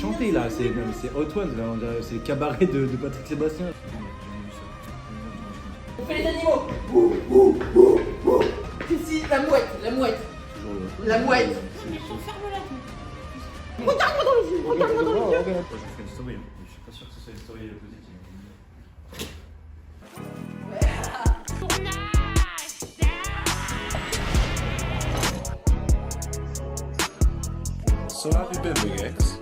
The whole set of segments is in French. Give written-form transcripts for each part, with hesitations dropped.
chanter là, c'est Hot Ones, là, on dirait, c'est le cabaret de Patrick Sébastien. On fait les animaux. Ouh, ouh, ouh, ouh. Si, la mouette, la mouette. La mouette. Regarde-moi dans les yeux, regarde-moi dans les yeux. Je ferai une story, je suis pas sûr que ce soit une story positive. So how you been, Big X?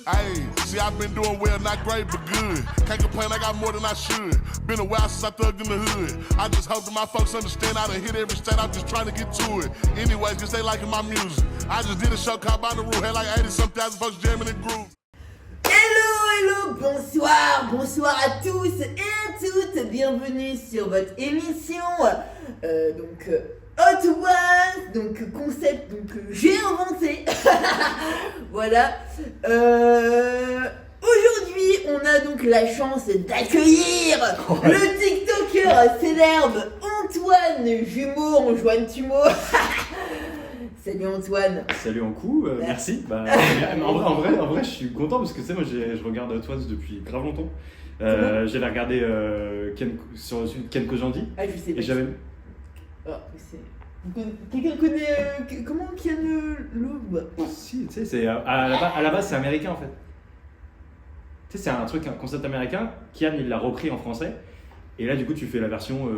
Hey, see, I've been doing well, not great, but good. Can't complain, I got more than I should. Been a while since I thugged in the hood. I just hope that my folks understand I done hit every state, I'm just trying to get to it. Anyways, just they liking my music. I just did a show called By the Rule, had like 80-some thousand folks jamming and groove. Hello, bonsoir à tous et à toutes, bienvenue sur votre émission, Hot Ones, donc concept j'ai inventé, voilà, aujourd'hui on a donc la chance d'accueillir le TikToker célèbre Antoine Jumeau en joint Tumo. Salut Antoine. Salut en coup, merci. Bah, en vrai, je suis content parce que tu sais, moi je regarde Hot Ones depuis grave longtemps. J'avais regardé sur Ken Kojandi. Ah, je sais pas. Et j'avais. Quelqu'un connaît comment Keanu Loeb? Si, tu sais, c'est à la base c'est américain en fait. Tu sais, c'est un concept américain. Kian il l'a repris en français. Et là du coup tu fais la version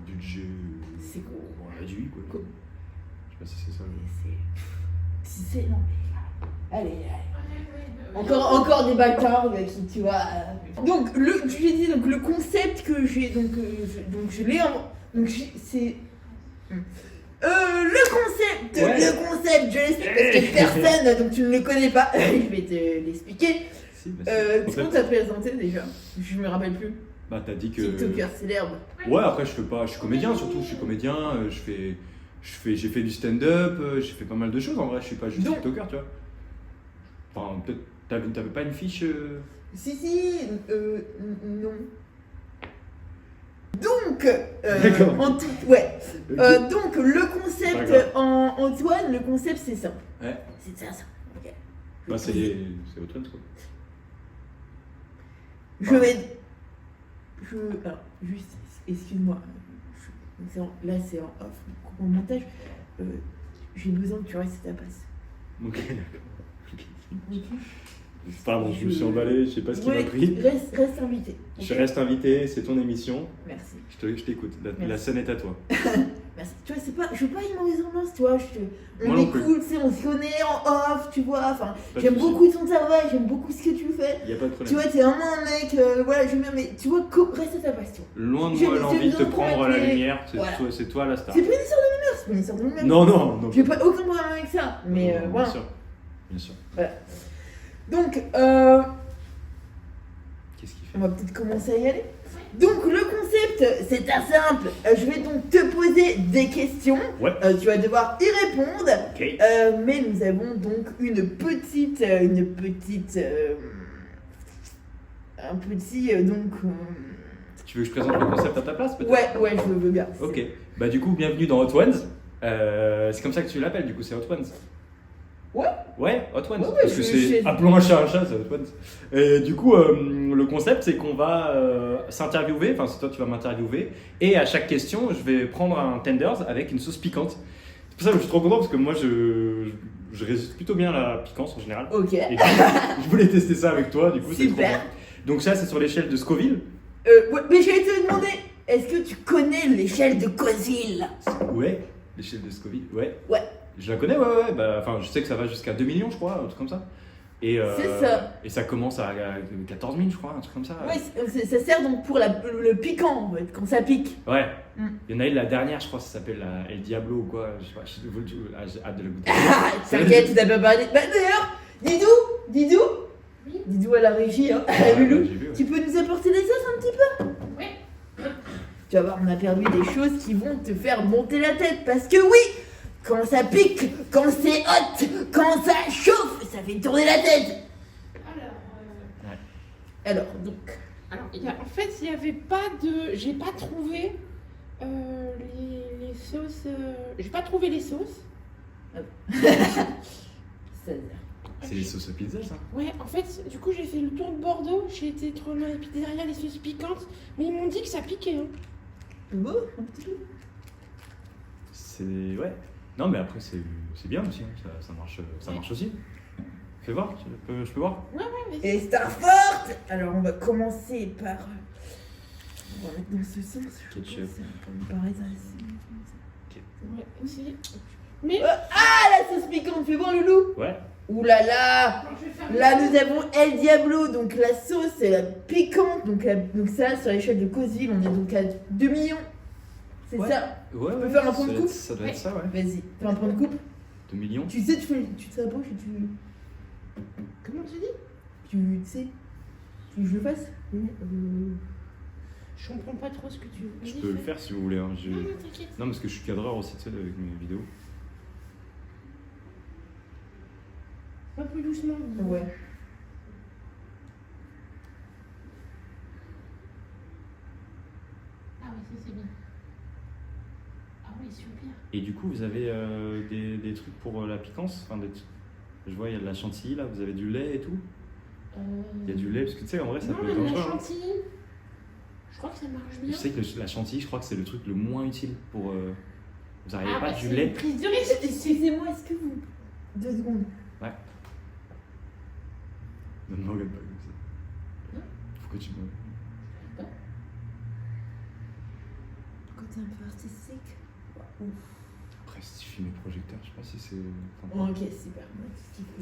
budget. C'est gros. Réduit quoi. Je sais pas si c'est ça. Si c'est non mais allez. Encore des bâtards qui tu vois. Donc j'ai dit donc le concept que j'ai donc je l'ai c'est le concept, je l'explique parce que personne, donc tu ne le connais pas, je vais te l'expliquer. Comment t'as présenté déjà? Je me rappelle plus. Bah t'as dit que... TikToker célèbre. Ouais, après je suis comédien surtout, j'ai fait du stand-up, j'ai fait pas mal de choses en vrai, je suis pas juste TikToker, tu vois. Enfin, peut-être, t'avais pas une fiche Si, non. Donc, donc le concept Antoine, le concept c'est simple. Ouais. C'est ça. Ok. Bah c'est Hot Ones quoi. Alors, juste, excuse-moi. Là c'est en off, en montage. J'ai besoin que tu restes ta place. Ok, d'accord. Pardon, je me suis emballé, je sais pas ce qui m'a pris. Reste invité. Je reste invité, c'est ton émission. Merci. Je t'écoute, la scène est à toi. Merci. Tu vois, c'est pas, je veux pas une mauvaise ambiance, tu vois. On est cool, tu sais, on se connaît en off, tu vois. Enfin, j'aime beaucoup ton travail, j'aime beaucoup ce que tu fais. Y a pas de problème. Tu vois, t'es vraiment un mec, voilà, j'aime bien, mais tu vois, reste à ta place, tu vois. Loin de moi l'envie de te prendre la lumière, c'est toi la star. C'est pas une histoire de lumière, Non. J'ai pas aucun problème avec ça, mais voilà. Bien sûr. Voilà. Donc, qu'est-ce qu'il fait? on va peut-être commencer à y aller. Donc, le concept, c'est assez simple. Je vais donc te poser des questions. Ouais. Tu vas devoir y répondre. Ok. Mais nous avons donc un petit, Tu veux que je présente le concept à ta place peut-être? Ouais, je veux bien. Ok. Bah du coup, bienvenue dans Hot Ones. C'est comme ça que tu l'appelles, du coup, c'est Hot Ones. Ouais, Hot Ones. Ouais, parce que appelons un chat, c'est Hot Ones. Et du coup, le concept, c'est qu'on va s'interviewer, enfin, c'est toi tu vas m'interviewer, et à chaque question, je vais prendre un tenders avec une sauce piquante. C'est pour ça que je suis trop content, parce que moi, je résiste plutôt bien à la piquance en général. Ok. Et je voulais tester ça avec toi, du coup, c'est trop bien. Super. Donc ça, c'est sur l'échelle de Scoville. Ouais, mais j'allais te demander, est-ce que tu connais l'échelle de Cosville? Ouais, l'échelle de Scoville, ouais. Ouais. Je la connais, ouais. Bah, enfin, je sais que ça va jusqu'à 2 millions, je crois, un truc comme ça. Et, c'est ça. Et ça commence à 14 000, je crois, un truc comme ça. Ouais, ça sert donc pour le piquant, en fait, quand ça pique. Ouais. Mm. Il y en a une, la dernière, je crois, ça s'appelle El Diablo ou quoi. Je sais pas, j'ai hâte de la goûter. T'inquiète, tu t'as pas parlé. Bah d'ailleurs, Didou oui. Didou à la régie, hein. Loulou, j'ai vu, ouais. Tu peux nous apporter des sauces un petit peu? Oui. Tu vas voir, on a perdu des choses qui vont te faire monter la tête, parce que oui, quand ça pique, quand c'est hot, quand ça chauffe, ça fait tourner la tête. Alors, donc. Alors, en fait, il n'y avait pas de. J'ai pas trouvé les sauces. J'ai pas trouvé les sauces. C'est-à-dire C'est les sauces pizza, ça. Ouais, en fait, du coup, j'ai fait le tour de Bordeaux. J'ai été trop dans les pizzerias, les sauces piquantes. Mais ils m'ont dit que ça piquait. Hein. Beau, un petit peu. C'est. Ouais. Non, mais après, c'est bien aussi. Hein. Ça marche aussi. Fais voir, je peux voir. Ouais, vas-y. Et Starfort. Alors on va commencer par. On va mettre dans ce sens. je Ketchup. pense, ça me paraît ça. Ouais, aussi. Mais. Ah la sauce piquante, fais voir Loulou. Ouais. Ouh là là. Alors, je vais faire Là nous avons El Diablo, donc la sauce c'est la piquante, donc ça sur l'échelle de Cosville on est donc à 2 millions. C'est Ouais. ça. Ouais, peux faire un point de coupe Ça doit être ça, ouais. Vas-y, fais un point de coupe. 2 millions. Tu sais, tu te rapproches et tu. Comment tu dis? Tu sais. Tu veux que je le fasse? Je comprends pas trop ce que tu veux. Je Vas-y, peux le fais. faire si vous voulez. Hein. Non, non, t'inquiète. Non, parce que je suis cadreur aussi, tu sais, avec mes vidéos. Pas plus doucement. Ouais. Ah ouais, ça c'est bien. Ah ouais, super. Et du coup, vous avez des trucs pour la piquance enfin, je vois, il y a de la chantilly là, vous avez du lait et tout. Il y a du lait, parce que tu sais, en vrai, ça Non, peut mais être de la dangereux. Hein. chantilly. Je crois que ça marche Je bien. sais que la chantilly, je crois que c'est le truc le moins utile pour. Vous n'arrivez Ah, pas bah, du c'est lait. une prise de risque. Excusez-moi, est-ce que vous. 2 secondes. Ne me regarde pas comme ça. Pourquoi tu me. Quand t'es un peu artistique. Ouf. Après, si tu filmes mes projecteurs, je sais pas si c'est. Oh, ok, super.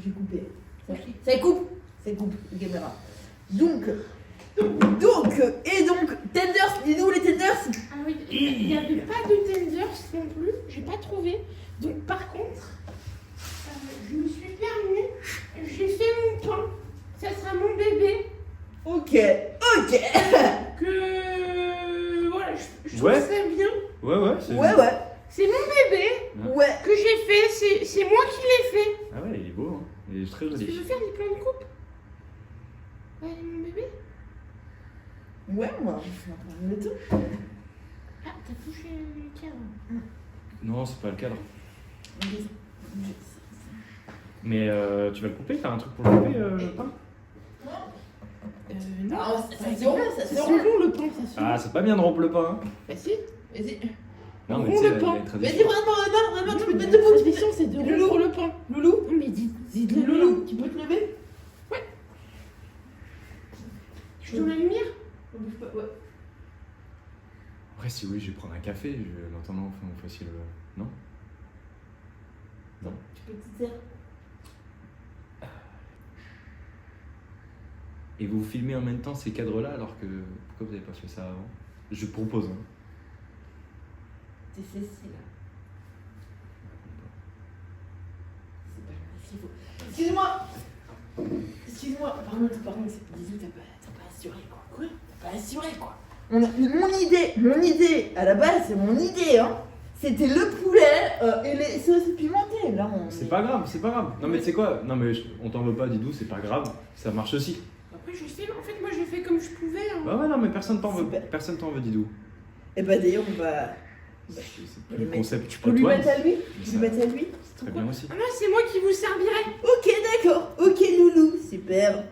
J'ai coupé. Ça coupe. Ça coupe, caméra. Donc, Tenders, dis-nous les Tenders. Ah oui, il n'y avait pas de tenders non plus, j'ai pas trouvé. Donc par contre, je me suis permis, j'ai fait mon pain, ça sera mon bébé, Ok. que voilà, je trouve Ouais. ça bien. Ouais, c'est. Ouais. C'est mon bébé Ouais. que j'ai fait, c'est moi qui l'ai fait. Ah ouais, il est beau, hein. Il est très Tu joli. veux faire des plans de coupe? Ouais, mon bébé. Ouais, moi, je vais en prendre le tout. Ah, t'as touché le cadre. Non, c'est pas le cadre. Mais tu vas le couper? T'as un truc pour le couper, le pain? Non, Ah, ça se rond, ça c'est se son rond. rond le pain, ça se rond. Ah, c'est pas bien de rompre le pain, hein. Bah si. Vas-y. Non, mais Romps tu sais, le pain. la tradition. Vas-y, vraiment, tu peux te mettre La debout. tradition, c'est de Loulou. rompre le pain. Loulou, Non, mais dis de Loulou, tu peux te lever? Je suis dans la lumière. Ouais. Après, si oui, je vais prendre un café, en attendant, enfin, facile. Non? Non. Tu peux te taire. Et vous filmez en même temps ces cadres-là, alors que. Pourquoi vous n'avez pas fait ça avant? Je propose, hein. T'es Cécile. C'est pas ce qu'il faut. Excuse-moi, pardon, disons, t'as pas assuré quoi. T'as pas assuré quoi. Mon idée, à la base, c'est mon idée, hein. C'était le poulet et les sauces pimentées. Là, C'est pas grave, c'est pas grave. Non, mais tu sais quoi? Non, mais on t'en veut pas, Didou, c'est pas grave. Ça marche aussi. Après, je sais, en fait, moi, j'ai fait comme je pouvais. Hein. Bah ouais, non, mais personne t'en veut. Super. Personne t'en veut, Didou. Et bah d'ailleurs, on va. C'est plus le concept. Tu peux lui mettre à lui. Mais Tu ça- lui mettre à lui. C'est très bien aussi. Ah non, c'est moi qui vous servirai. Ok, d'accord. Ok, Loulou. Super.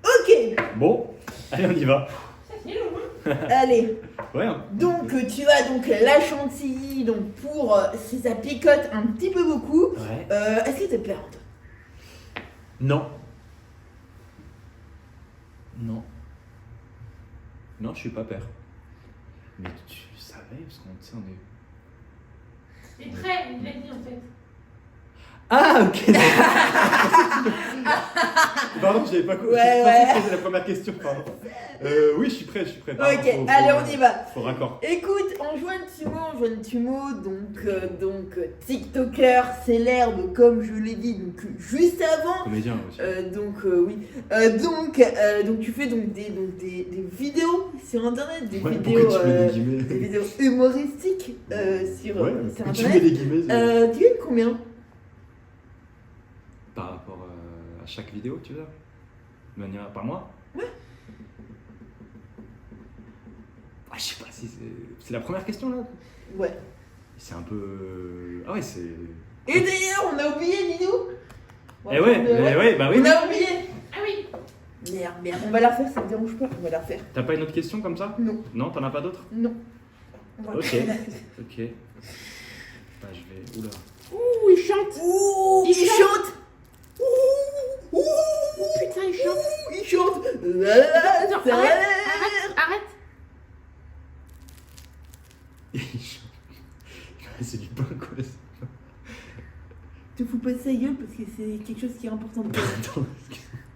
Ok. Bon, allez, on y va. Ça, c'est long, hein. Allez. Ouais, hein. Donc tu as donc la chantilly donc pour si ça picote un petit peu beaucoup. Ouais. Est-ce que t'es père toi? Non. Non. Non, je suis pas père. Mais tu savais, parce qu'on sait, on est. C'est prêt, il l'a dit en fait. Ah, ok. Pardon, j'avais pas compris. Ouais, Je pensais ouais. que c'était la première question, pardon. Oui, je suis prêt. Pardon, Ok, allez, on y va. Faut raccord. Écoute, Antoine Tumo, donc TikToker célèbre comme je l'ai dit donc juste avant. Comédien aussi. Oui. Donc tu fais donc des vidéos sur internet, des Ouais, vidéos pourquoi tu mets des guillemets des vidéos humoristiques sur Ouais, sur pourquoi tu mets internet. des guillemets Tu gagnes combien? par rapport à chaque vidéo, tu veux? De manière par mois? Ouais. Ah, je sais pas si c'est la première question là. Ouais. C'est un peu. Ah ouais, c'est. Et d'ailleurs, on a oublié, Nino. On va Eh ouais, prendre, mais ouais, bah oui. On a oublié. Ah oui. Merde. On va la refaire, ça me dérange pas. On va la refaire. T'as pas une autre question comme ça? Non. Non, t'en as pas d'autres? Non. On va Ok. refaire la- Ok. Bah je vais. Oula. Ouh, il chante. Ouh, Il il chante. Ouh, Putain, il chante. il chante. Attends, Ça arrête, va. arrête. C'est du pain quoi. Te fous pas de sa gueule parce que c'est quelque chose qui est important pour toi.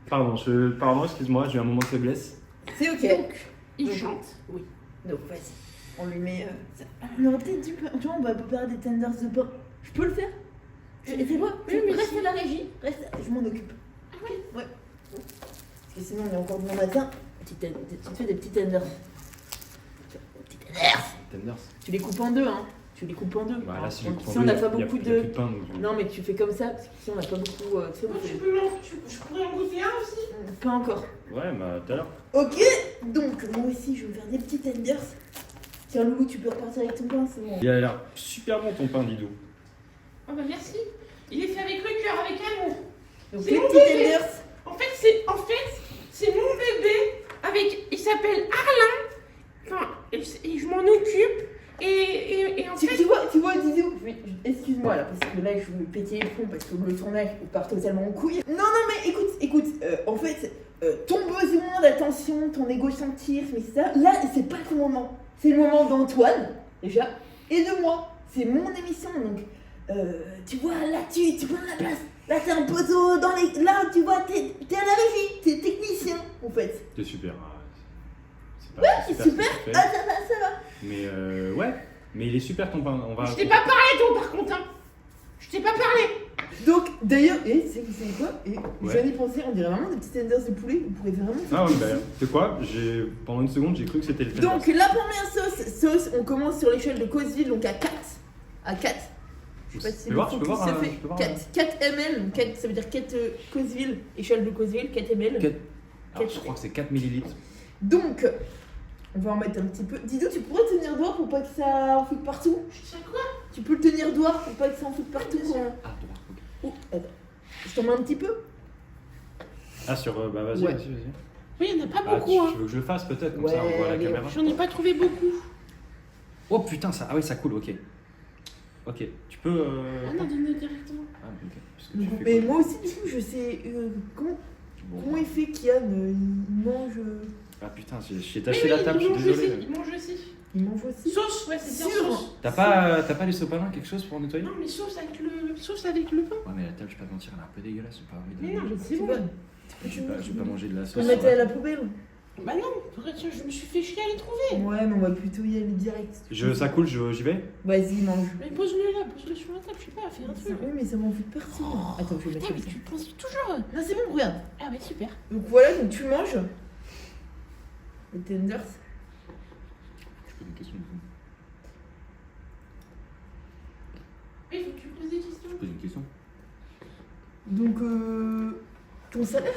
Attends, pardon, excuse-moi, j'ai eu un moment de faiblesse. C'est ok. Donc, il Donc, chante. Oui. Donc vas-y. On lui met. Ça. On aurait peut-être dû. Tu vois, on va préparer des tenders de pain. Je peux le faire? C'est quoi? Oui, mais Reste si. à la régie. Reste. Je m'en occupe. Ah ouais. Ouais. Parce que sinon, on est encore demain matin. Tu te fais des petits tenders. Tenders. Tu les coupes en deux, hein. Tu les coupes en deux. Bah là, si je Donc, prends si on deux, n'a pas y a beaucoup plus de. pain donc. Non, mais tu fais comme ça, parce que si on n'a pas beaucoup. Tu sais, on Moi, fait- je pourrais en goûter un aussi. Pas encore. Ouais, bah tout à l'heure. Ok, donc moi aussi, je vais me faire des petits tenders. Tiens, Loulou, tu peux repartir avec ton pain, c'est bon. Il a l'air super bon ton pain, Didou. Ah bah merci. Il est fait avec le cœur, avec amour. Donc, C'est les mon petits bébé. tenders. En fait, c'est mon bébé avec. Il s'appelle Arlin. Enfin, et je m'en occupe. Et en Tu fait. tu vois, Didou, excuse-moi là, parce que là je veux péter les plombs parce que le tournage part totalement en couille. Non, mais écoute, en fait, ton besoin d'attention, ton égocentrisme et ça, là c'est pas le moment. C'est le moment d'Antoine, déjà, et de moi. C'est mon émission, donc tu vois, là tu prends la place. Là t'es un poteau dans les. Là tu vois, t'es à la régie, t'es technicien en fait. C'est super. C'est pas C'est super. super, ce que tu fais. ah ça va. Mais ouais. Mais il est super ton pain. On va. Je t'ai pas parlé, toi, par contre. Hein. Je t'ai pas parlé. Donc, d'ailleurs, vous savez quoi? Ouais. J'en ai pensé, on dirait vraiment des petits tenders de poulet. Vous pourrez vraiment faire Ah oui, ça. bah, tu sais quoi, pendant une seconde, j'ai cru que c'était le tenders. Donc, la première sauce, on commence sur l'échelle de Cosville, donc à 4. À 4. Je sais pas si Je peux voir, le je peux focus voir, se fait. je peux voir, 4 ml, donc 4, ça veut dire 4 Cosville, échelle de Cosville, 4 ml. Alors, je crois que c'est 4 millilitres. Donc, on va en mettre un petit peu. Didou, tu pourrais tenir doigt pour pas que ça en foute partout? Je sais quoi? Tu peux le tenir doigt pour pas que ça en foute partout quand... Ah, droit, ok. Oh, attends. Je t'en mets un petit peu? Ah, bah vas-y, Ouais. vas-y. Oui, il n'y en a pas Ah, beaucoup. tu Hein. veux que je le fasse peut-être, comme Ouais, ça on voit la allez, caméra. J'en ai pas trouvé beaucoup. Oh putain, ça. Ah oui, ça coule, ok. Ok, tu peux. Ah non, donne-le directement. Ah, ok. Parce que tu fais Mais quoi moi aussi, du coup, je sais comment Bon. il fait Kian, il mange... Ah putain, j'ai Oui, taché la table, je il suis mange désolé. aussi. Il mange aussi. Il mange aussi. Sauce, ouais, c'est bien Sûr. sauce. T'as pas les sopalins, quelque chose pour nettoyer? Non, mais sauce avec le pain. Ouais, mais la table, je vais pas te mentir, elle est un peu dégueulasse, j'ai pas envie de. Mais non, C'est c'est bon. bon. Je vais pas manger de la On sauce. va mettre à la poubelle. Bah non, tiens, je me suis fait chier à les trouver. Ouais, mais on va plutôt y aller direct. Ça coule, j'y vais? Vas-y, mange. Mais pose-le là, pose-le sur la table, je sais pas, fais un truc. Oui, mais ça m'en fout partout. Attends, je vais mettre Putain, comme mais ça. tu le penses toujours. Non, c'est bon, regarde. Ah ouais, super. Donc voilà, donc tu manges. Les tenders. Je pose une question. Oui, faut que tu poses des questions. Je pose une question. Donc, ton salaire?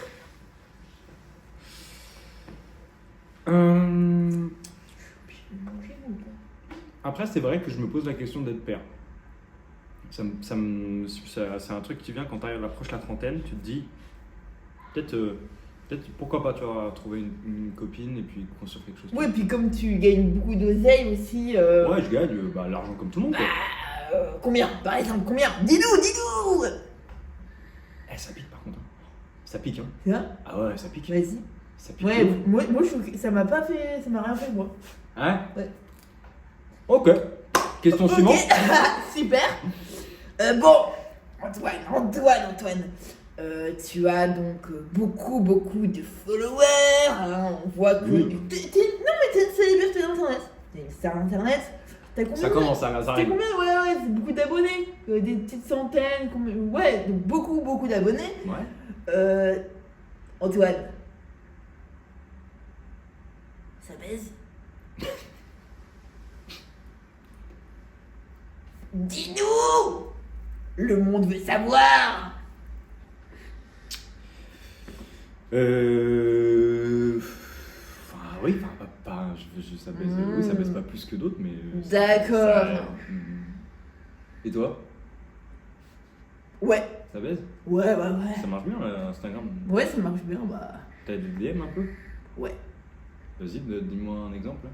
Après, c'est vrai que je me pose la question d'être père. C'est un truc qui vient quand tu approches la trentaine, tu te dis, peut-être pourquoi pas, tu vas trouver une copine et puis construire quelque chose. Ouais, puis comme tu gagnes beaucoup d'oseille aussi. Ouais, je gagne l'argent comme tout le monde. Quoi. Combien? Par exemple, combien? Dis-nous! Eh, ça pique par contre. Hein. Ça pique, hein. C'est ça? Ah ouais, ça pique. Vas-y. Ça pique. Ouais, de ouf. moi je trouve que ça m'a pas fait. Ça m'a rien fait, moi. Hein? Ouais. Ok. Question suivante. Super. Bon, Antoine. Tu as donc beaucoup de followers. Hein, on voit que. Oui. Non, mais t'es une célébrité d'internet. T'es une star internet. T'as combien? Ça commence, ça T'as arrive. combien? Ouais, c'est beaucoup d'abonnés. Des petites centaines. Ouais, donc beaucoup d'abonnés. Ouais. Antoine. Ça baise? Dis-nous! Le monde veut savoir! Enfin, oui, ça baisse. Oui, ça baisse pas plus que d'autres, mais. D'accord. ça- Et toi? Ouais. Ça baise? Ouais. Ça marche bien Instagram. Ouais, ça marche bien, bah. T'as des DM un peu? Ouais. Vas-y, dis-moi un exemple.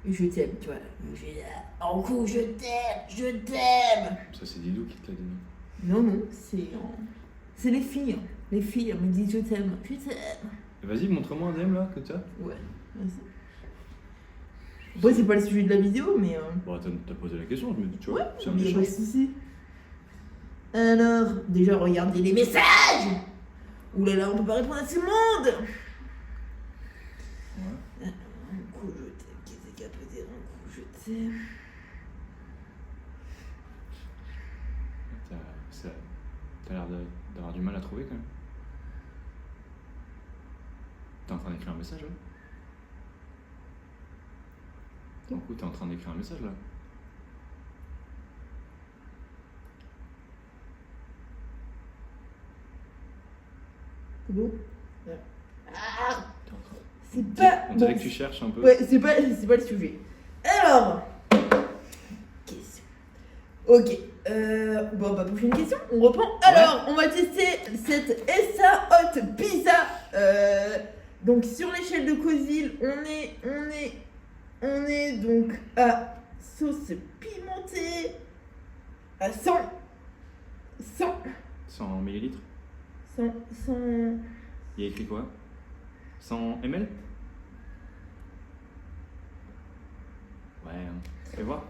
Je t'aime, tu vois. En coup, je t'aime. Ça, c'est Didou qui te l'a dit. Non, c'est les filles. Les filles, elles me disent je t'aime. Vas-y, montre-moi un DM là que tu as. Ouais, vas-y. Ouais, c'est pas le sujet de la vidéo, mais. Bon, t'as posé la question, je me dis, tu vois, Ouais, c'est un mais y a pas échange. de souci. Alors, déjà, regardez les messages. Ouh là là, on peut pas répondre à tout le monde. Ouais. Un coup, je t'aime. Qu'est-ce qu'il y a peut dire un coup, je t'aime. T'as l'air d'avoir du mal à trouver quand même. T'es en train d'écrire un message là? Du coup, t'es en train d'écrire un message là? C'est bon? Ah, T'es en train- c'est pas. On dirait bon, que tu cherches un peu. Ouais, c'est pas le sujet. Alors. Question. Ok. Bon, bah, prochaine question. On reprend. Alors, on va tester cette Essa Hot Pizza. Donc, sur l'échelle de Cosville, on est donc à sauce pimentée. À 100. 100 millilitres? 100. Il y a écrit quoi? 100 ml? Ouais, fais voir.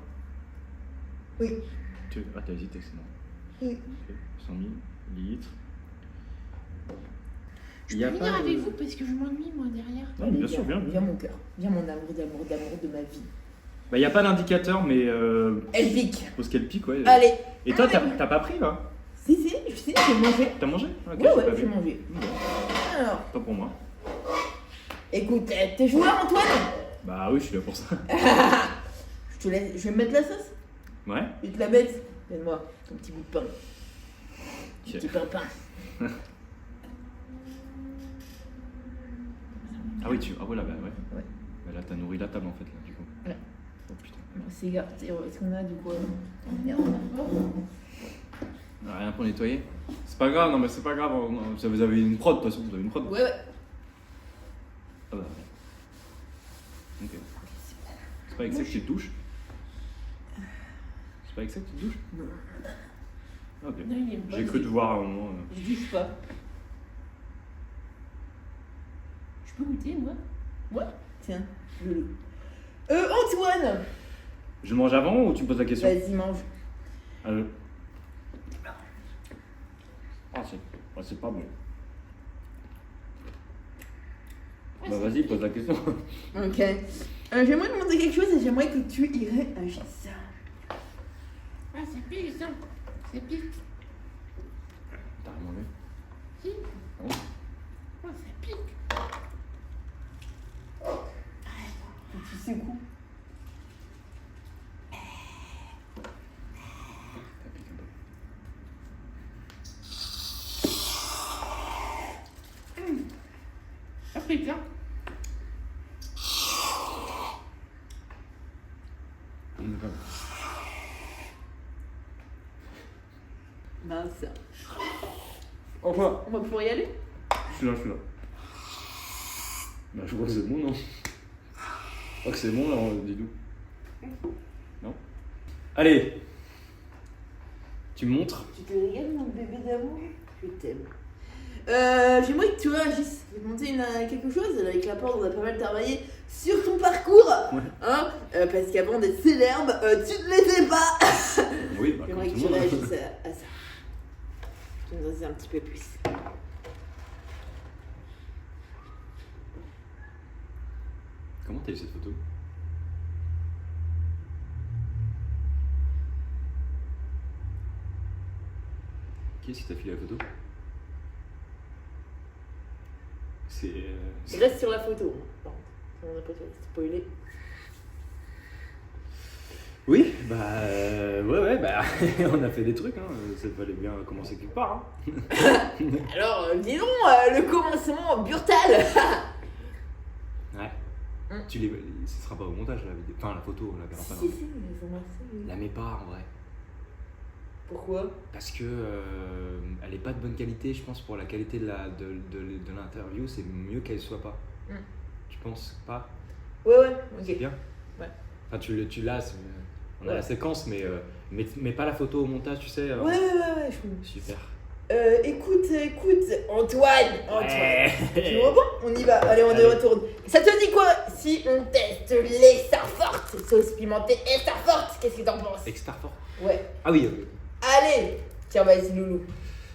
Oui. Ah, t'as hésité, c'est bon. Oui. Ok, 100 millilitres. Je peux venir avec vous parce que je m'ennuie moi derrière. Non, bien sûr, bien. Viens mon cœur. Viens mon amour de ma vie. Bah, il n'y a pas d'indicateur, mais. Elle pique. Je suppose qu'elle pique, ouais. Allez. Et toi, t'as pas pris là? Si, j'ai mangé. T'as mangé? Ok, Ouais, j'ai pas j'ai vu. mangé. Bon, Alors, pas pour moi. écoute, t'es joueur Antoine? Bah oui, je suis là pour ça. Je te laisse, je vais me mettre la sauce. Ouais? Tu te la bête. Donne-moi ton petit bout de pain. Ok. Petit pain. Ah oui, ah voilà, bah ouais. Ouais. Bah là, t'as nourri la table en fait, là, du coup. Ouais. Oh putain. C'est gars, est-ce qu'on a du coup merde. Ah, rien pour nettoyer? C'est pas grave, non mais c'est pas grave. Vous avez une prod, de toute façon, vous avez une prod. Ouais. Ah bah. Ok. C'est pas avec ça que tu te douches? C'est pas avec ça que tu te douches? Non. Ok. Non, il aime pas. J'ai cru te voir à un moment. Je douche pas. Je peux goûter moi? Ouais. Tiens, je le. Antoine. Je mange avant ou tu me poses la question? Vas-y, mange. Ah, c'est pas bon. Bah vas-y, pose la question. Ok. J'aimerais te demander quelque chose et j'aimerais que tu y réagisses. Ah, ça pique ça. Ça pique. T'as rien mangé? Si. Ah bon? Oh, ça pique. Tu secoues. Ça pique un peu. Ça pique hein. Mince. Enfin, On va pouvoir y aller? je suis là. Bah je crois que c'est bon, non? Je crois que c'est bon là, dis-nous. Non? Allez! Tu me montres? Tu te régales, mon bébé d'amour? Je t'aime. J'aimerais que tu réagisses. Je vais demander quelque chose. Avec la porte, on a pas mal travaillé sur ton parcours. Ouais. Hein, parce qu'avant d'être célèbre, tu ne l'étais pas. Oui, bah J'aimerais comme que tout tu le monde. réagisses à ça. Tu nous en dis un petit peu plus. Comment t'as eu cette photo? Qui est-ce qui t'a filé la photo? Je reste sur la photo. Par contre, on n'a pas spoilé. Oui, bah ouais, bah on a fait des trucs, hein. Ça fallait bien commencer quelque part. Hein. Alors, dis donc, le commencement brutal. Ouais. Hein. Ce sera pas au montage la vidéo. Enfin la photo, on la verra pas. Si, ils ont marqué. La mets pas en vrai. Pourquoi? Parce que elle est pas de bonne qualité, je pense, pour la qualité de l'interview, c'est mieux qu'elle soit pas. Tu penses pas? Ouais, C'est ok. bien. Ouais. Enfin, tu l'as, on a la séquence, mais pas la photo au montage, tu sais. Ouais, je comprends. Super. Écoute, Antoine. Ouais. Tu vois bon? On y va, allez, on y retourne. Ça te dit quoi si on teste les Star Fortes, sauce pimentée et Star Fortes? Qu'est-ce que t'en penses? Extra fort. Ouais. Ah oui. Allez, tiens, vas-y, loulou.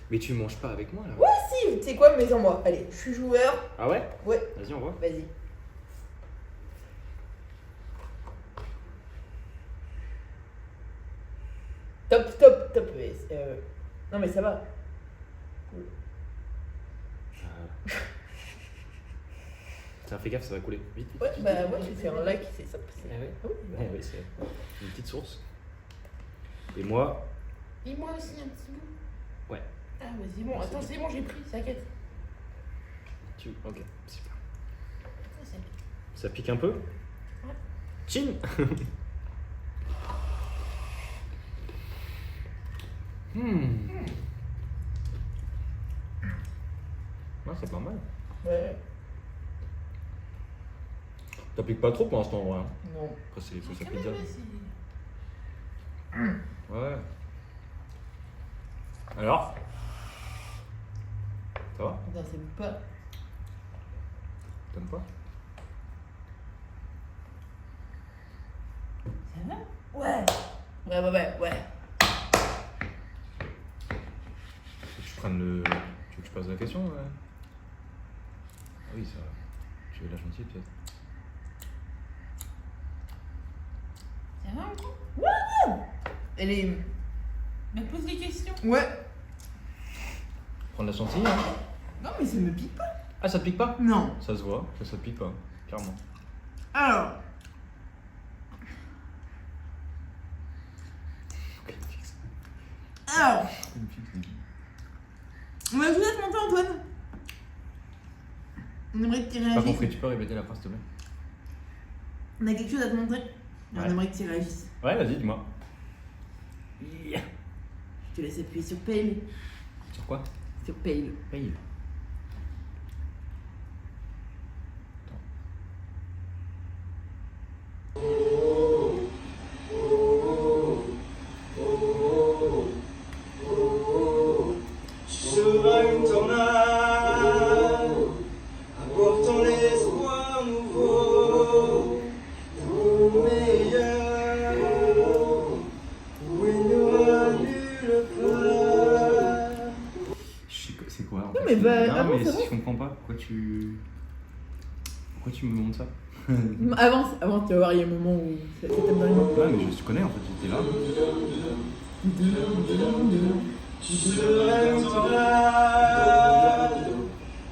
Mais tu manges pas avec moi là? Ouais, si, tu sais quoi, mets en moi. Allez, je suis joueur. Ah ouais? Ouais, Vas-y, on voit. vas-y. Top. Non, mais ça va. Tiens, fais gaffe, ça va couler. Vite. Ouais, bah, moi, j'ai fait un lac, c'est ça. Ah ouais? Ah oui, bah. Ouais, c'est une petite source. Et moi, Et moi aussi, un petit bout. ouais. Ah, vas-y, bon, attends, c'est bon, j'ai pris, t'inquiète. Ok, super. Ça pique. Ça pique un peu? Ouais. Chin. Ouais, c'est pas mal. Ouais, Ça pique pas trop pour l'instant, en vrai. non. Après, c'est faut Quand ça même, pizza. ouais, c'est- Ouais. Alors? Ça va? Putain, c'est pas. T'aimes pas? Ça va? Ouais. Ouais. Faut que je prenne le. Tu veux que je passe la question? Ouais. Ah oui, ça va. Tu veux la gentille peut-être? Ça va encore? Elle est. Mais pose des questions. Ouais. Prendre la chantilly, hein? Non, mais ça me pique pas. Ah, ça te pique pas? Non. Ça se voit que ça te pique pas, clairement. Alors. Alors. On va jouer à te monter, Antoine. On aimerait que tu Pas réagisses. compris, tu peux répéter la phrase s'il te plaît? On a quelque chose à te montrer. Et on Ouais. aimerait que tu réagisses. Ouais, vas-y, dis-moi. Je te laisse appuyer sur Pale. Sur quoi? Sur Pale. Paye. Sera une tornade, apportant l'espoir nouveau, au meilleur, où il n'y aura nulle part. C'est quoi en Non, fait? mais bah, Non, avance, mais avance. je comprends pas. Pourquoi tu me montres ça? Avance, tu vas voir, il y a un moment où ça tape dans les mains. Ouais, mais je connais en fait, j'étais là. Sera une tornade,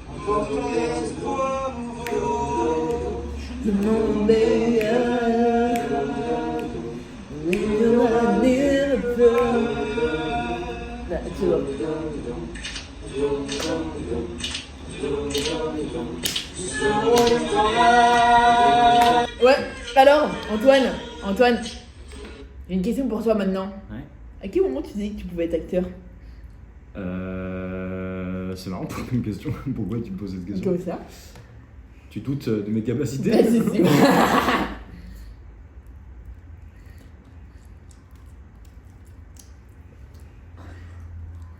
apportant l'espoir nouveau. Le monde est meilleur, où il n'y aura nulle part. Là, tu vois. Ouais, alors, Antoine, j'ai une question pour toi maintenant. Ouais. À quel moment tu disais que tu pouvais être acteur? C'est marrant pour une question. Pourquoi tu me poses cette question? Comme ça. Tu doutes de mes capacités? Bah, c'est sûr.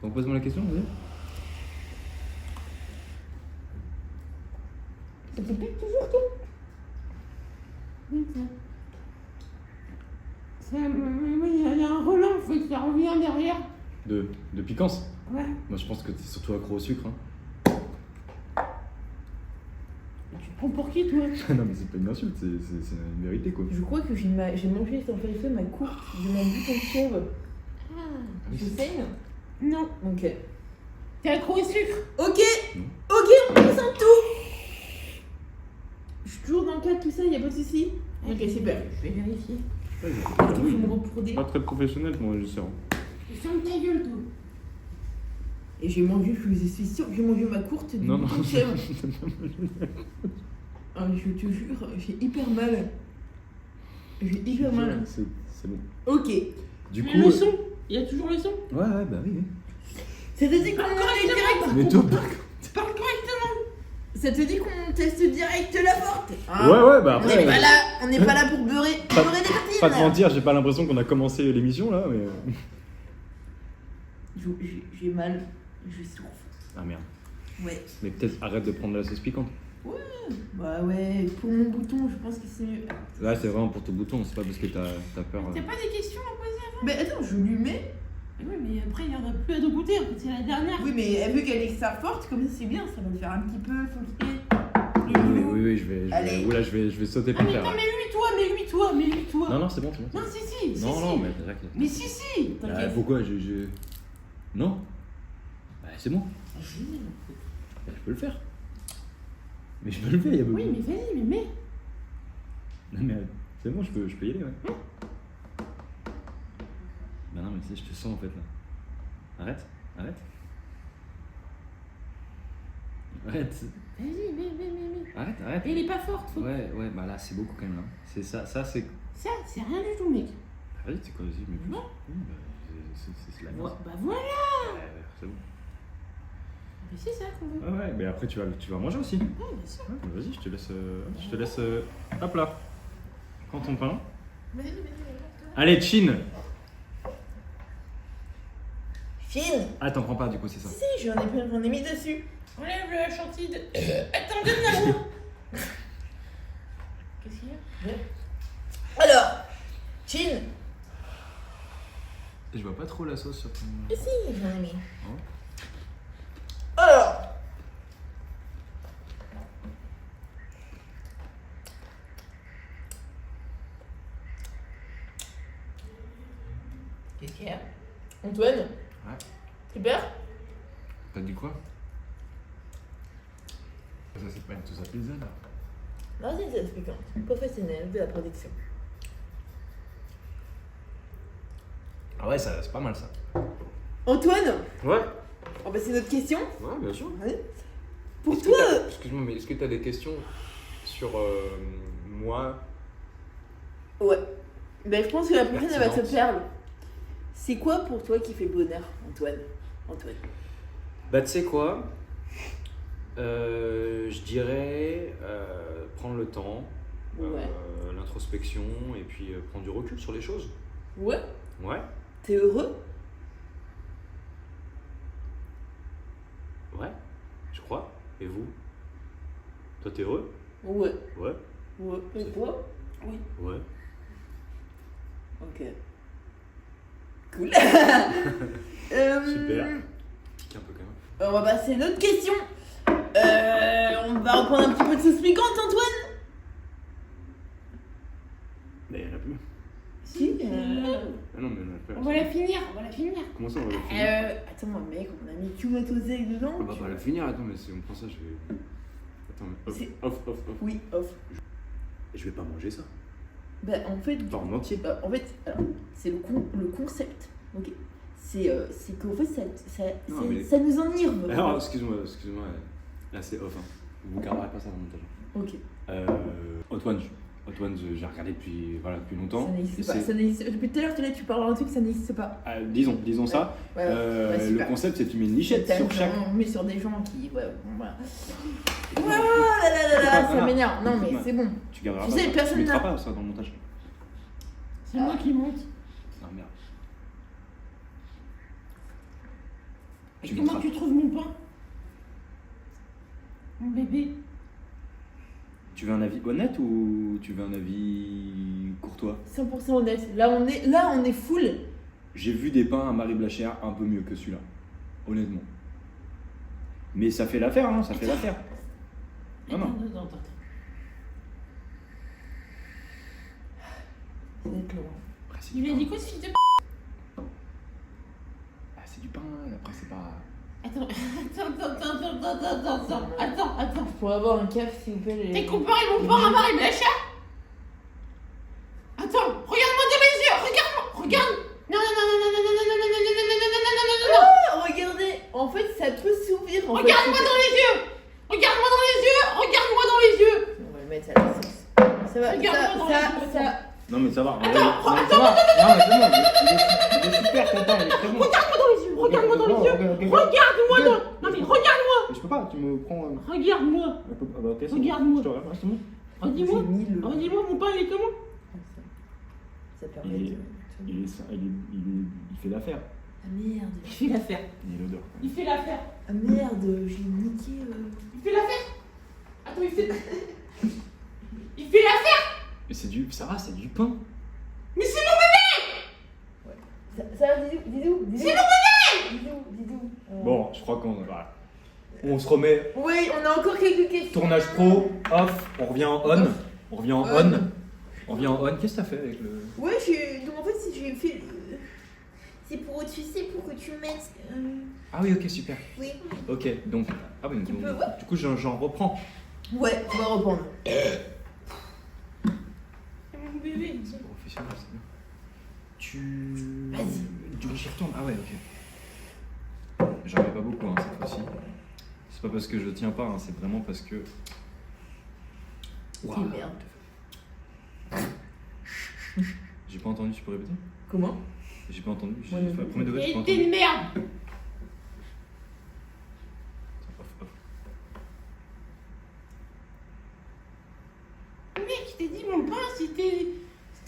Donc pose-moi la question, vas-y. Ça te pique toujours, toi? Il y a un relent, faut que ça revienne derrière. De piquance? Ouais. Moi je pense que t'es surtout accro au sucre. Hein. Tu te prends pour qui, toi? Non mais c'est pas une insulte, c'est une vérité quoi. Je crois que j'ai mangé sans faire effet ma courte de mon bouton de chèvre. Ah. Je saigne? Non. Ok. T'es accro au sucre? Ok, Non. ok, on présente tout. Je suis toujours dans le cadre, tout ça, y a pas de soucis. Ok, super. Je vais vérifier. Attends, faut me reproder. Pas très professionnel mon régisseur. Ferme ta gueule, toi. Et j'ai mangé, je suis sûre que j'ai mangé ma courte du Non, bouton non. de chèvre. Ah, je te jure, j'ai hyper mal. J'ai hyper mal. C'est bon. Ok. Du Mais coup, le son. Il y a toujours le son. Ouais, bah oui. Ça te dit qu'on est direct. Mais toi, Parle correctement. Ça te dit qu'on teste direct la porte. ouais, bah On après. n'est pas là, on n'est pas là pour beurrer des tartines. Pas te mentir, j'ai pas l'impression qu'on a commencé l'émission là, mais. J'ai mal, je souffre. Ah merde. Ouais. Mais peut-être arrête de prendre de la sauce piquante. Bah ouais, pour mon bouton, je pense que c'est mieux. Là, c'est vraiment pour ton bouton, c'est pas parce que t'as peur. T'as pas des questions à poser avant? Mais attends, je lui mets. Oui, mais après, il y en a plus à deux goûter. En fait, c'est la dernière. Oui, mais vu qu'elle est extra forte, comme c'est bien, ça va me faire un petit peu foncer. Oui, je vais. Allez. Oula, je vais sauter Ah, pour mais faire. attends, mais lui-toi. Non, c'est bon, c'est bon. Non, si. Non, mais t'inquiète. Mais si. Ah, T'inquiète. pourquoi Non. Bah, c'est bon. Bah, je peux le faire. Mais je peux le faire, y'a Oui, mais vas-y, mais mets. Non, mais c'est bon, je peux y aller, ouais. Bah, non, mais tu sais, je te sens en fait là. Arrête. Vas-y, mets. Arrête. Elle est pas forte. Faut... Ouais, bah là, c'est beaucoup quand même là. C'est ça, c'est. Ça, c'est rien du tout, mec. Vas-y, c'est quoi, vas-y, mais plus. Non. Oui, bah, c'est la base. Bah voilà. Ouais, c'est bon. Mais c'est ça qu'on veut. Ouais, mais après, tu vas manger aussi. Ouais, bien sûr. Ouais, bah, vas-y, je te laisse. Hop là. Prends ton pain. Vas-y. Allez, Chin. Fine. Ah, t'en prends pas, du coup, c'est ça. Si, j'en ai mis dessus. Enlève la chantilly de... Attends, donne-la-moi. Qu'est-ce qu'il y a? Alors, Chin. Je vois pas trop la sauce sur ton. Si, j'en ai mis. Oh. Alors. Qu'est-ce qu'il y a? Antoine? Ouais. Super? T'as dit quoi? Ça, c'est pas une sauce à pizza là. Non, c'est une sauce piquante. Professionnelle de la production. Ah ouais, c'est pas mal ça. Antoine? Ouais. Oh bah c'est notre question. Ouais, bien sûr. Oui. Pour toi, Excuse-moi, mais est-ce que t'as des questions sur moi? ouais. Ben, je pense que la prochaine, elle va te Pertinente. perdre. C'est quoi pour toi qui fait le bonheur, Antoine? Bah, tu sais quoi? Je dirais prendre le temps, Ouais. l'introspection et puis prendre du recul sur les choses. Ouais. Ouais. T'es heureux? Ouais, je crois. Et vous? Toi, t'es heureux? Ouais. Ouais. Ouais. Et toi? Oui. Ouais. Ok. Cool. Super. Pique un peu quand même. On va passer à une autre question. On va reprendre un petit peu de sauce piquante, Antoine? Mais il y en a plus. Si. Ah non, mais on a plus. On va la finir. Comment ça, on va la finir? Attends, mec, on a mis tomato sec dedans. Ah bah, on va la finir, attends, mais si on prend ça, je vais. Attends, mais C'est- off. Oui, off. Je vais pas manger ça. Bah, en fait, Pas en entier. alors, c'est le concept. Ok. C'est qu'en fait, Non, mais- ça nous enivre. Alors, excuse-moi, là c'est off. Hein. Vous garderez pas ça dans le montage. Ok. Antoine, j'ai regardé depuis longtemps. Ça Et n'existe pas. c'est- Ça n'existe- Depuis tout à l'heure, tu parles d'un truc, ça n'existe pas. disons ça. Ouais, ouais, Le super. concept, c'est que tu mets une lichette T'as sur chaque. On met sur des gens qui. Ouais, bon, voilà. Là, ça Ah, m'énerve. Non, mais écoute-moi. c'est bon. Tu garderas Tu pas sais, ça. personne Tu mettras n'a- pas ça dans le montage. C'est moi qui monte. Non, merde. Et Tu comment mettras. tu trouves mon pain? Mon bébé. Tu veux un avis honnête ou tu veux un avis courtois? 100% honnête. Là, on est full. J'ai vu des pains à Marie Blachère un peu mieux que celui-là. Honnêtement. Mais ça fait l'affaire, hein, ça fait l'affaire. Non, non. Attends. C'est net loin. Après, c'est Il du a pain. dit quoi ce fils de p***? Ah, c'est du pain, après c'est pas. Attends. Je pourrais avoir un caf, s'il vous plaît. T'as comparé mon pain à Marie Blachère? Attends, regarde-moi dans les yeux, regarde. Non. Oh, regardez. En fait, ça peut s'ouvrir. en fait. Regarde-moi dans les yeux. Regarde-moi dans les yeux. On va le mettre à la sauce. Ça va. Regarde-moi dans les yeux. Ça. Non, mais ça va. Attends, Non, mais ça va. Non, mais c'est bon, il est super content. attends, elle est très bonne. Regarde-moi dans les yeux, regarde-moi dans les yeux. Regarde-moi dans... Non mais regarde-moi. Mais je peux pas, tu me prends. Regarde-moi. Ah bah ok, c'est bon. Regarde-moi. Je te regarde, c'est bon. Redis-moi. J'ai mis le- Redis-moi, mon pain, il est comment? Ça permet Il de... fait l'affaire. Ah merde. Il fait l'affaire. Il y a l'odeur. Il fait l'affaire. Ah merde, j'ai niqué... Il fait l'affaire. Attends, il fait... Il fait l'affaire. Mais c'est du. Ça va, c'est du pain. Mais c'est mon bébé. Ça va, Didou. C'est mon bébé. Didou. Bon, je crois qu'on. Voilà. On se remet. Oui, on a encore quelques questions. Tournage pro, off, on revient en on. On revient en on. On revient en on. Qu'est-ce que t'as fait avec le. Ouais, donc en fait, si j'ai fait... C'est pour, tu sais, pour que tu mettes... Ah oui, ok, super. Oui. Ok, donc. Ah oui, Tu donc, peux, ouais. du coup, j'en reprends. Ouais, on va reprendre. C'est mon bébé. Professionnel, c'est bien. Tu. Vas-y. Du coup, j'y retourne. Ah ouais, ok. J'en ai pas beaucoup hein, cette fois-ci. C'est pas parce que je tiens pas, hein, c'est vraiment parce que. C'est merde. J'ai pas entendu, tu peux répéter? Comment? J'ai pas entendu. J'ai Moi non fait plus. le premier degré, j'ai pas Et t'es entendu. une merde. Off, off. Mec, je t'ai dit, mon pain, c'était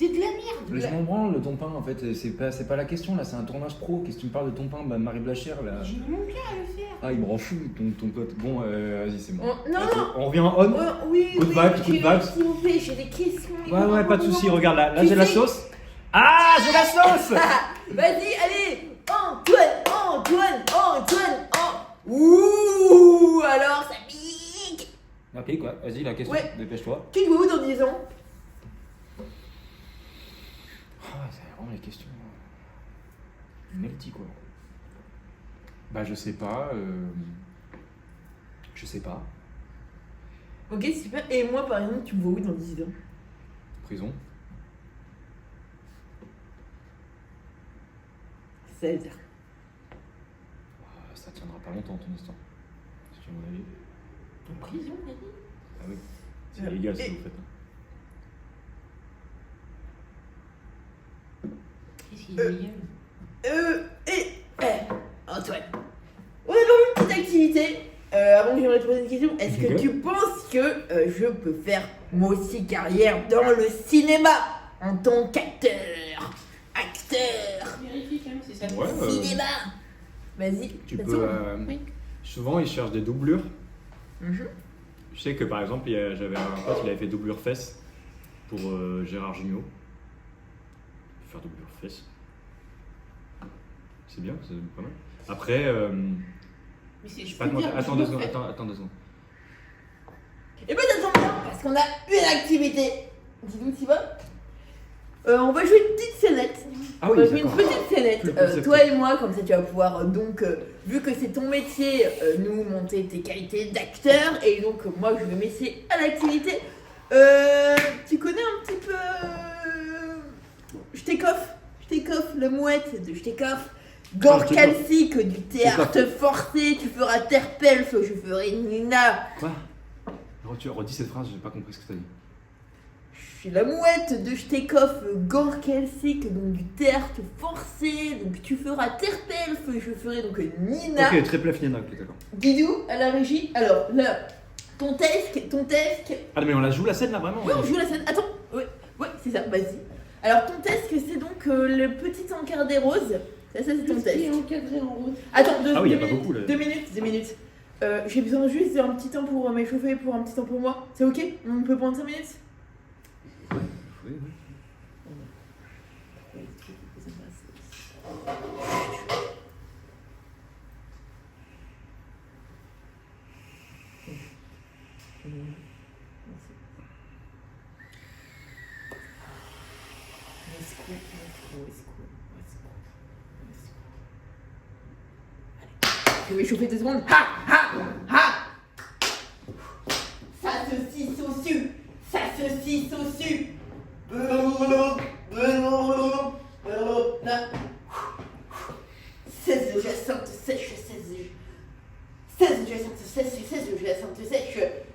de la merde. Mais je m'en branle, ton pain en fait, c'est pas la question là, c'est un tournage pro. Qu'est-ce que tu me parles de ton pain? Bah, Marie Blachère là. J'ai mis mon cœur à le faire. Ah, il me rend fou ton pote. Bon, vas-y, c'est bon. Non, non. On revient en on. Oui, Coup de vague, coup de vague. S'il vous plaît, j'ai des questions. Ouais, pas de soucis, regarde là, Tu j'ai la sais- sauce. Ah, j'ai la sauce! Vas-y, allez. Antoine. Ouh, alors ça pique. Ok, quoi, vas-y, la question, Ouais. dépêche-toi. Tu te vois où dans 10 ans? Ah, c'est vraiment les questions. Melty quoi. Bah, je sais pas. Je sais pas. Ok, super. Et moi, par exemple, tu me vois où dans 10 ans? Prison. 16. Ça tiendra pas longtemps ton histoire. Si tu veux mon avis. En prison, t'as dit? Ah oui. C'est illégal ce que vous faites. Qu'est-ce qu'il est illégal? Antoine. On a une petite activité. Avant que je te pose une question, est-ce que Ok. tu penses que je peux faire moi aussi carrière dans le cinéma en tant qu'acteur? Vérifie quand même, c'est ça. Ouais, Cinéma. Vas-y. tu ça peux. tourne. Oui. Souvent, ils cherchent des doublures. Mhm. Je sais que par exemple, j'avais un pote, il avait fait doublure fesses pour Gérard Jugnot. Faire doublure fesses. C'est bien, c'est pas mal. Après, Mais c'est je sais pas comment. Attends 2 secondes, attends 2 secondes. Et ben ça tombe bien parce qu'on a une activité. Dis-nous, tu vas on va jouer une petite scénette. Ah On va oui, jouer une d'accord. petite scénette. Le concept. Toi et moi, comme ça tu vas pouvoir vu que c'est ton métier, nous monter tes qualités d'acteur. Et donc moi je vais m'essayer à l'activité. Tu connais un petit peu Jtekov, la mouette de Jtekov. Gorkalsik du théâtre forcé, tu feras Terpelf, je ferai Nina. Quoi? Tu redis cette phrase, j'ai pas compris ce que t'as dit. Je suis la mouette de Jtekov, Gorkalsik, donc du théâtre forcé, donc tu feras Terpelf, je ferai donc Nina. Ok, très plaf Nina, ok, d'accord. Guidou à la régie, alors là, ton test. Ah, mais on la joue la scène là, vraiment? Oui, on joue la scène, attends, ouais, c'est ça, vas-y. Alors ton test, c'est donc le petit encart des roses, ça c'est ton Tout test. est encadré en rose. Attends, Ah oui, y a deux pas minutes, beaucoup, là. 2 minutes. J'ai besoin juste d'un petit temps pour m'échauffer, pour un petit temps pour moi. C'est ok? On peut prendre 5 minutes? Oui, oui. Je vais m'échauffer 2 secondes. Ha! Ça se scie au su.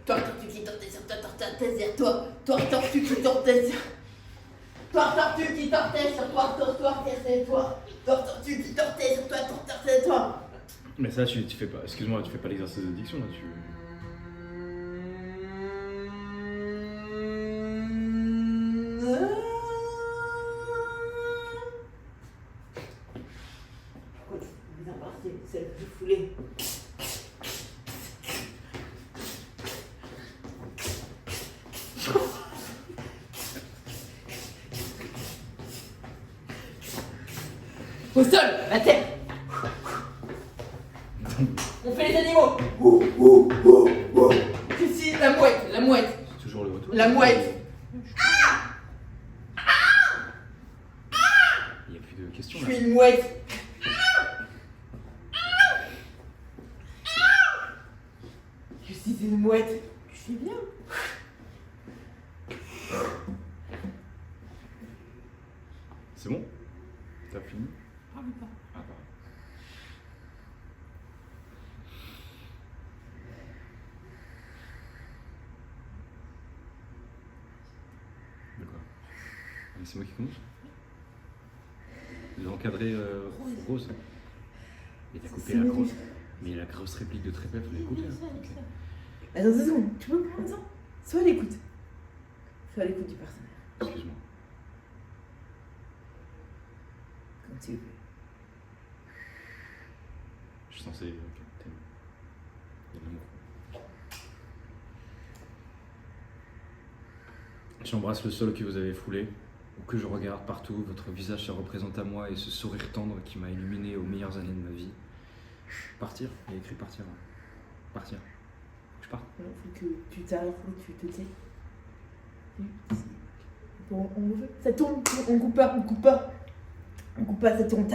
Toi, tortue qui tortue sur toi, Tu dis tortais sur toi, tortais sur toi. Mais ça, tu fais pas. Excuse-moi, tu fais pas l'exercice de diction là. Pourquoi tu fais bien partir celle que je foulais? Au sol, la terre. On fait les animaux. Je suis la mouette. C'est toujours le retour. La mouette. Il n'y a plus de questions Je là. suis une mouette. Je suis une mouette. Je suis bien. C'est bon? T'as fini? Parle pas. Ah, pardon. De quoi? Ah, mais c'est moi qui commence? Vous encadré Rose. Et t'as coupé C'est la bon. grosse. Mais la grosse réplique de Trépet, vous l'avez coupée. Laisse ça, Hein. laisse Ok. ça. Attends 2 secondes. Tu peux me prendre ça? Sois à l'écoute. Sois à l'écoute du personnage. Excuse-moi. Comme tu veux. Je suis censé. Ok, t'aimes. Il y a de l'amour. J'embrasse le sol que vous avez foulé, ou que je regarde partout. Votre visage se représente à moi et ce sourire tendre qui m'a illuminé aux meilleures années de ma vie. Partir? Il y a écrit partir. Hein. Partir. Faut que je parte. Il faut que tu t'arrêtes, tu te tais. Bon, on veut. Ça tourne, on coupe pas. On coupe pas, ça tourne.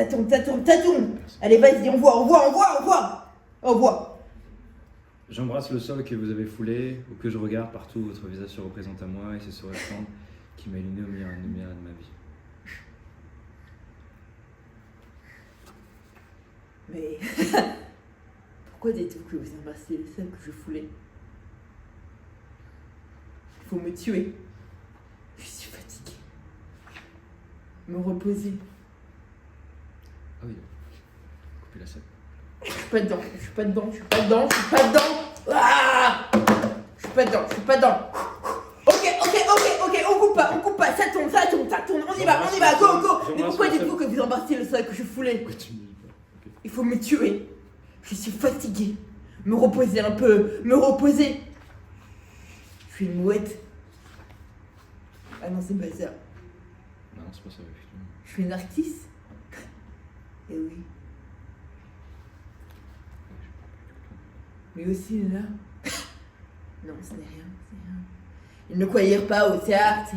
Allez, vas-y, on voit. J'embrasse le sol que vous avez foulé, ou que je regarde partout. Votre visage se représente à moi et ce sourire tendre qui m'a illuminé aux meilleures années de ma vie. Mais pourquoi dites-vous que vous embrassez le sol que je foulais? Il faut me tuer. Je suis fatiguée. Me reposer. Ah oui. Couper la scène. Je suis pas dedans. Ah, je suis pas dedans. Ok, on coupe pas. Ça tourne. On y va, go. Mais pourquoi dites-vous que vous embrassez le sol que je foulais? Pourquoi tu me dis pas? Ok. Il faut me tuer. Je suis fatiguée. Me reposer un peu. Je suis une mouette. Ah non, c'est pas ça. Non, c'est pas ça, effectivement. Je suis une artiste. Eh oui. Mais aussi là. Non, ce n'est rien. Ils ne croyèrent pas au théâtre.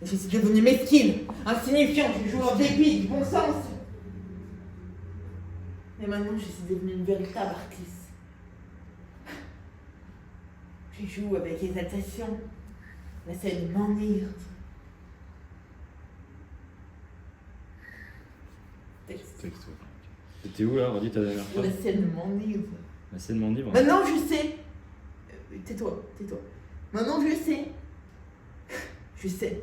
Je suis devenue mesquine, insignifiante, je joue en dépit du bon sens. Mais maintenant, je suis devenue une véritable artiste. Je joue avec exaltation. La scène m'enivre. Texte. Texte, ouais. T'étais où là? Redis ta dernière phrase. La scène m'enivre. La scène m'enivre. Maintenant, je sais. Tais-toi. Maintenant, je sais. Je sais.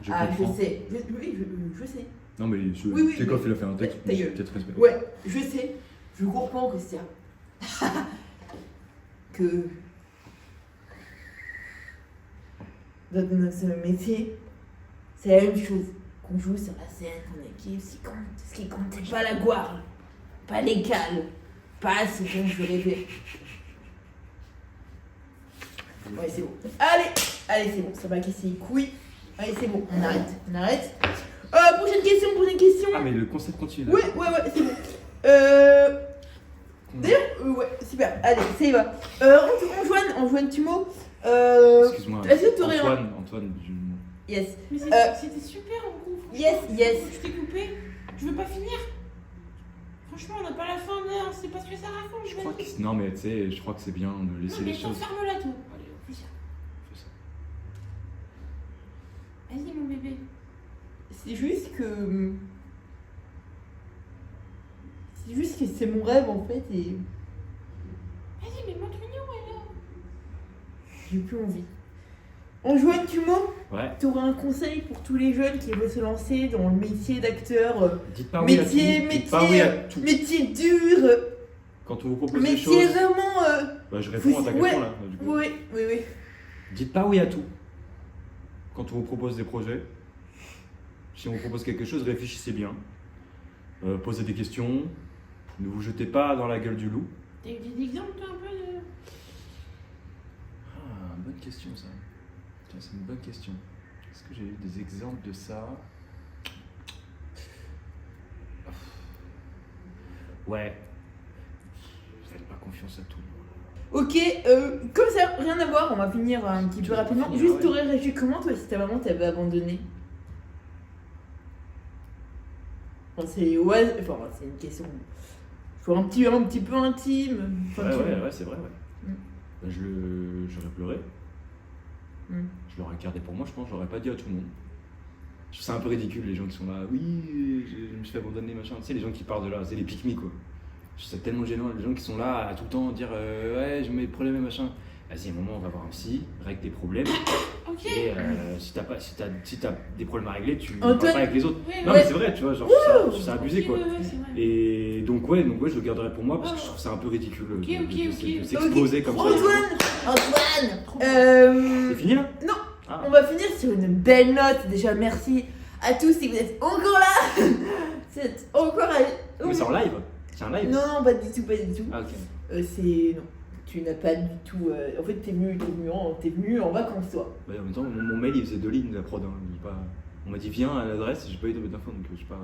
Je Ah, je comprends. sais. Oui, je sais. Non, mais Oui, tu sais oui, quand mais- il a fait un texte, Ta gueule. peut-être respect. Ouais, je sais. Je comprends que c'est que dans notre métier, c'est la même chose. Qu'on joue sur la scène, qu'on équipe, ce qui compte, c'est pas la gloire, pas l'écale, pas ce dont je rêvais. Ouais, c'est bon. Allez, c'est bon, ça va casser les couilles. Allez, c'est bon, on arrête. Prochaine question. Ah, mais le concept continue. Ouais, c'est bon. D'ailleurs, ouais, super. Allez, ça y va. Antoine Tumo. Excuse-moi. Est-ce que t'aurais Antoine du. Yes. Mais Euh, c'était super en coup. yes. Je t'ai coupé. Tu veux pas finir? Franchement, on n'a pas la fin là. C'est pas ce que ça raconte. Je crois que non, mais tu sais, je crois que c'est bien de laisser Non, mais les choses. ferme-la tout. Allez, Fais ça. fais ça. Vas-y, mon bébé. C'est juste que c'est mon rêve en fait et Vas-y, mais montre mignon, alors. j'ai plus envie. Antoine, tu m'as Ouais. T'aurais un conseil pour tous les jeunes qui veulent se lancer dans le métier d'acteur, Dites pas oui à tout. Dites pas oui à tout. métier dur, Quand on vous propose des métier choses, vraiment. bah, je réponds à ta question là. Du coup. Oui. Dites pas oui à tout. Quand on vous propose des projets, si on vous propose quelque chose, réfléchissez bien. Posez des questions. Ne vous jetez pas dans la gueule du loup. T'as eu des exemples, toi, un peu de. Ah, bonne question ça. Tiens, c'est une bonne question. Est-ce que j'ai eu des exemples de ça? Ouais. Faites pas confiance à tout le monde. Ok, comme ça, rien à voir, on va finir un petit peu rapidement. finir, Juste, ouais. t'aurais réagi comment toi si ta maman t'avait abandonné? Enfin, c'est une question un petit peu intime. Enfin, Ouais, c'est vrai, ouais. Bah, j'aurais pleuré. Je l'aurais gardé pour moi, je pense, je l'aurais pas dit à tout le monde. Je trouve ça un peu ridicule, les gens qui sont là, oui, je me suis fait abandonner, machin. Tu sais, les gens qui parlent de là, c'est les pique-me, quoi. Je trouve ça tellement gênant, les gens qui sont là à tout le temps dire, ouais, j'ai mes problèmes et machin. Vas-y, à un moment, on va voir un psy, règle tes problèmes. Ok. Et si t'as des problèmes à régler, tu ne Antoine- parles pas avec les autres. Ouais, Non, ouais. mais c'est vrai, tu vois, genre, je trouve ça abusé, quoi. Ouais, c'est vrai. Et donc ouais, je le garderai pour moi parce que je trouve ça un peu ridicule de Ok. s'exposer comme ça. Antoine, C'est fini là? Non. Ah. On va finir sur une belle note. Déjà, merci à tous si vous êtes encore là. C'est encore à... Mais c'est en live? C'est un live? Non, pas du tout. Ah ok. Non, tu n'as pas du tout. En fait, t'es venu en vacances, toi. Bah, en même temps, mon mail il faisait 2 lignes de la prod. Hein. On m'a dit viens à l'adresse, j'ai pas eu d'infos donc je sais pas.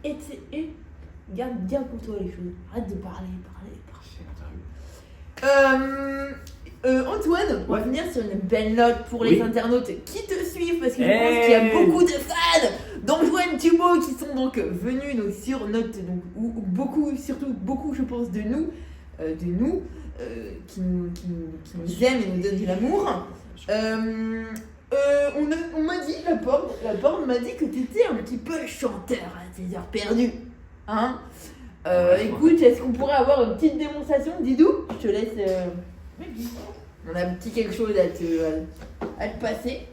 Et garde pour toi les choses. Arrête de parler. C'est l'interview. Antoine, on va Ouais. finir sur une belle note pour les Oui. internautes qui te suivent parce que je Hey. pense qu'il y a beaucoup de fans d'Antoine Thubaud qui sont donc venus donc, sur notre ou surtout beaucoup je pense de nous qui nous aiment et nous donnent de l'amour. On m'a dit, la porte m'a dit que t'étais un petit peu chanteur à tes heures perdues. Hein écoute, est-ce qu'on pourrait avoir une petite démonstration, Didou? Je te laisse. On a un petit quelque chose à te passer.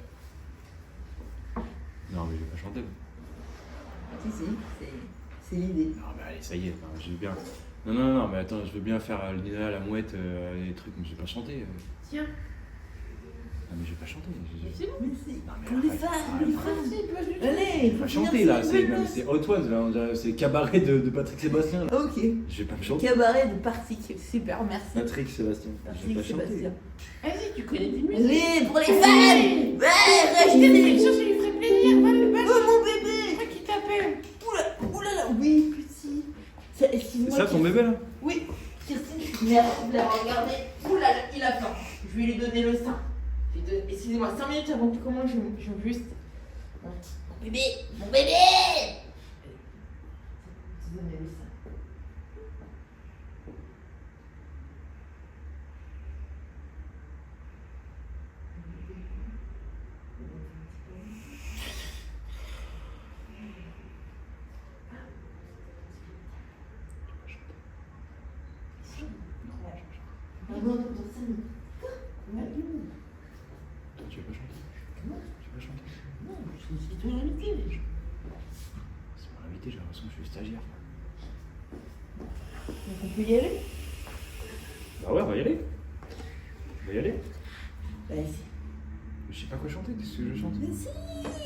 Non mais je vais pas chanter. Si, c'est l'idée. Non mais allez, ça y est, je veux bien. Non, mais attends, je veux bien faire le Nina, la mouette, les trucs, mais je vais pas chanter. Tiens. Non mais je vais pas chanter. C'est bon. Mais c'est Non, mais pour les arrête, fans, arrête, les arrête. fans. C'est pas du tout. Allez, Je vais pas faut chanter finir là, sur une belle note. c'est Hot Ones là, on dirait, c'est cabaret de Patrick Sébastien là. Ok. Je vais pas me chanter. Cabaret de Partic. Super, merci. Patrick Sébastien. Je vais Merci pas chanter. Sébastien. Vas-y, tu connais des musiques. Allez, pour les fans. Allez. Ouais, Je connais réagissez. quelque chose, ça lui ferait plaisir. Va, Oh mon bébé. c'est toi qui t'appelle. Oulala, oui, petit. C'est Excuse-moi. ça ton bébé là? Oui, Kirstine, merci de l'avoir regardé. Oulala, il a faim. Je vais lui donner le sein. Excusez-moi, 5 minutes avant que tu commences, je veux juste. Mon bébé. Je vais te donner le sein. Non, ça me... Toi, tu veux pas chanter? Non. Tu veux pas chanter? Non, je suis toujours invité. C'est mon invité, j'ai l'impression que je suis stagiaire. Donc on peut y aller? Bah ouais, on va y aller. On va y aller. Vas-y. Je sais pas quoi chanter, qu'est-ce que je chante? Mais si,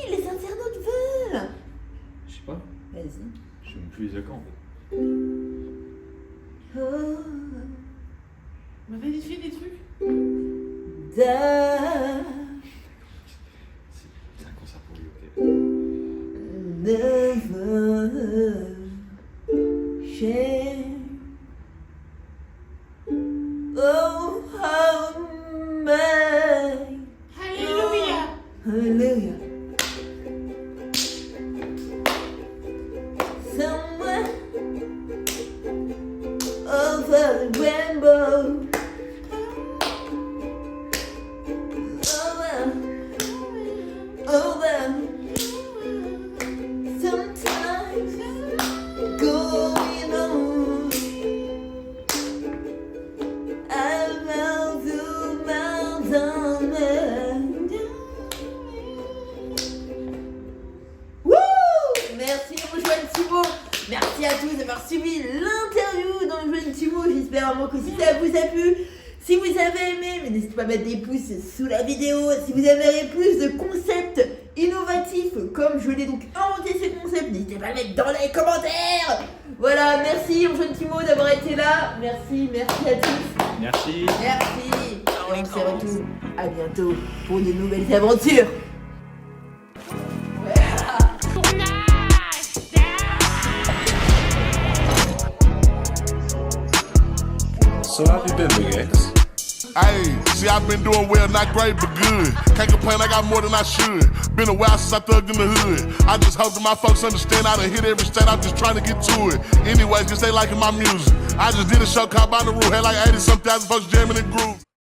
les internautes veulent. Je sais pas, Vas-y. je sais même plus les accords en fait. Oh, Bah, vas-y, fais des trucs. da, C'est un concert pour lui, ok. never share. Oh, how my Alléluia. hallelujah. Somewhere over the rainbow. Over. Sometimes going on. I've vraiment que si ça vous a plu, si vous avez aimé, mais n'hésitez pas à mettre des pouces sous la vidéo. Si vous aimeriez plus de concepts innovatifs, comme je l'ai donc inventé ce concept, n'hésitez pas à le mettre dans les commentaires. Voilà, merci Antoine Timo d'avoir été là. Merci à tous. Merci. Merci. Et on se retrouve à bientôt pour de nouvelles aventures. So how have you been, Big X? Hey, see, I've been doing well, not great, but good. Can't complain, I got more than I should. Been a while since I thugged in the hood. I just hope that my folks understand I done hit every state, I'm just trying to get to it. Anyways, just they liking my music. I just did a show called By the Rule, had like 80-some thousand folks jamming in groups.